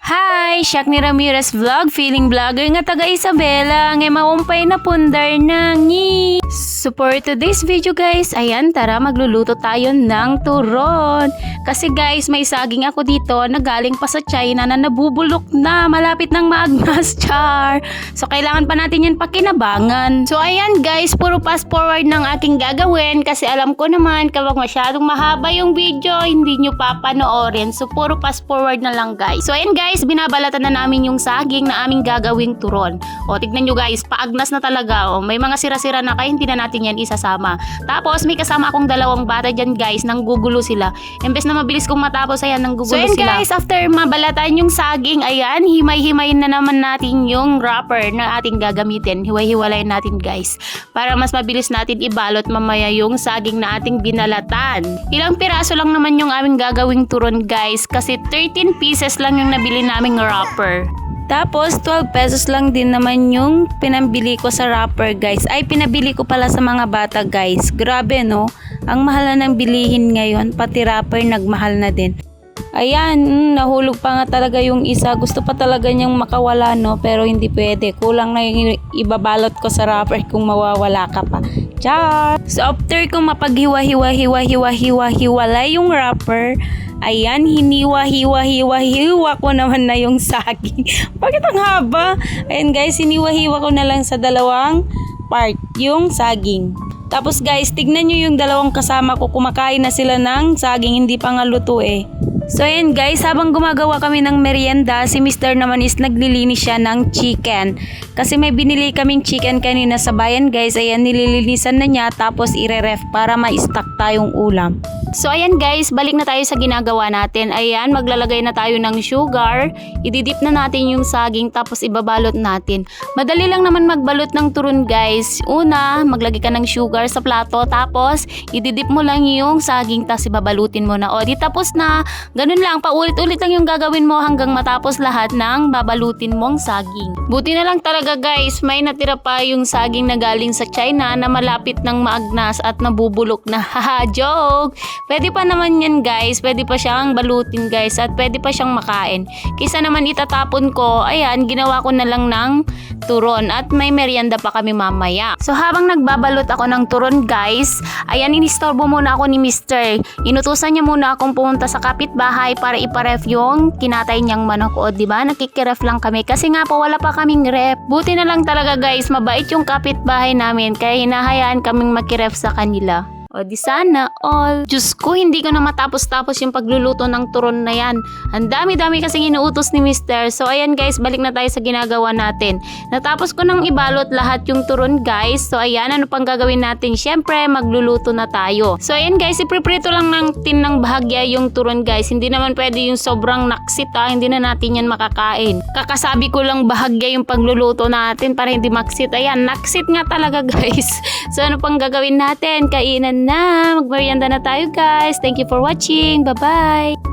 Hi! Siak ni Ramirez Vlog, feeling vlogger nga taga Isabela, nga maumpay na pundar na ngi. So for today's video guys, ayan tara magluluto tayo ng turon. Kasi guys, may saging ako dito na galing pa sa China na nabubulok na, malapit ng maagnas, char. So kailangan pa natin yan pakinabangan. So ayan guys, puro fast forward ng aking gagawin kasi alam ko naman kapag masyadong mahaba yung video, hindi nyo papanoorin. So puro fast forward na lang guys. So ayan guys, binabalatan na namin yung saging na aming gagawing turon. O tignan nyo guys, paagnas na talaga. O, may mga sira-sira na kaya hindi na natin yan isasama. Tapos may kasama akong dalawang bata dyan guys, nang gugulo sila. Imbes na mabilis kong matapos, ayan, nang gugulo sila. So ayan guys, after mabalatan yung saging, ayan, himay-himayin na naman natin yung wrapper na ating gagamitin. Hiway-hiwalayin natin guys. Para mas mabilis natin ibalot mamaya yung saging na ating binalatan. Ilang piraso lang naman yung aming gagawing turon guys, kasi 13 pieces lang yung nabili naming wrapper. Tapos 12 pesos lang din naman yung pinambili ko sa wrapper guys. Ay, pinabili ko pala sa mga bata guys. Grabe no, ang mahal na ng bilihin ngayon, pati wrapper nagmahal na din. Ayan, nahulog pa nga talaga yung isa. Gusto pa talaga niyang makawala no, pero hindi pwede. Kulang na yung ibabalot ko sa wrapper kung mawawala ka pa. Char! So after kong mapaghiwa-hiwa-hiwa-hiwa-hiwa-hiwalay yung wrapper, ayan, hiniwa-hiwa-hiwa-hiwa ko naman na yung saging. Bakit ang haba? Ayan guys, hiniwa-hiwa ko na lang sa dalawang part yung saging. Tapos guys, tignan nyo yung dalawang kasama ko, kumakain na sila ng saging, hindi pa nga luto eh. So ayan guys, habang gumagawa kami ng merienda, si Mr. naman is naglilinis siya ng chicken. Kasi may binili kaming chicken kanina sa bayan guys, ayan, nililinisan na niya tapos ire-ref para ma-stock tayong ulam. So ayan guys, balik na tayo sa ginagawa natin. Ayan, maglalagay na tayo ng sugar, ididip na natin yung saging tapos ibabalot natin. Madali lang naman magbalot ng turon guys. Una, maglagay ka ng sugar sa plato tapos ididip mo lang yung saging tapos ibabalutin mo na. O di tapos na. Ganun lang, paulit-ulit lang yung gagawin mo hanggang matapos lahat ng babalutin mong saging. Buti na lang talaga guys, may natira pa yung saging na galing sa China na malapit ng maagnas at nabubulok na. Haha, joke! Pwede pa naman yan guys, pwede pa siyang balutin guys at pwede pa siyang makain. Kaysa naman itatapon ko, ayan, ginawa ko na lang ng turon at may merienda pa kami mamaya. So habang nagbabalot ako ng turon guys, ayan, inistorbo muna ako ni Mr. Inutusan niya muna akong pumunta sa kapitbahay para iparef yung kinatay niyang manok. O diba, nakikiref lang kami kasi nga po wala pa kaming ref. Buti na lang talaga guys, mabait yung kapitbahay namin kaya hinahayaan kaming makiref sa kanila. O di sana all. Diyos ko, hindi ko na matapos-tapos yung pagluluto ng turon na yan. Ang dami-dami kasing inuutos ni Mr. So ayan guys, balik na tayo sa ginagawa natin. Natapos ko nang ibalot lahat yung turon guys. So ayan, ano pang gagawin natin? Siyempre, magluluto na tayo. So ayan guys, ipriprito lang natin ng bahagya yung turon guys. Hindi naman pwede yung sobrang naksit hindi na natin yan makakain. Kakasabi ko lang bahagya yung pagluluto natin para hindi maksit. Ayan, naksit nga talaga guys. So ano pang gagawin natin? Kainan na, magmerienda na tayo guys. Thank you for watching. Bye-bye!